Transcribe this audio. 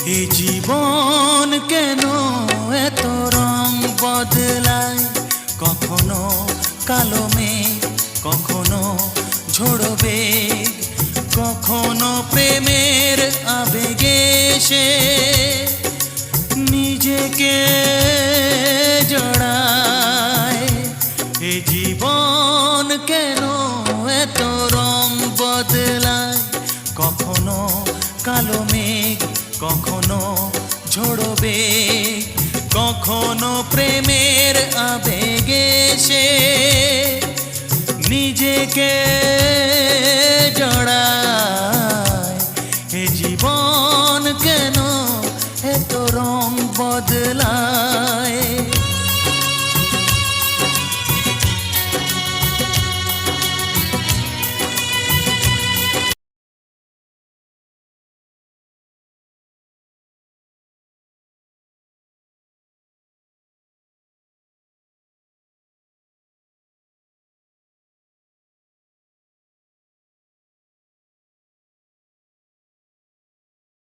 এ জীবন কেন এত রং বদলায়, কখনো কালো মেঘ, কখনো ঝোড়ো বেগ, কখনো প্রেমের আবেগে সে নিজেকে জড়ায়। এ জীবন কেন এত রং বদলায়, কখনো কালো মেঘ, কখনো ঝোড়ো বেগ, কখনো প্রেমের আবেগে সে নিজেকে জড়ায়।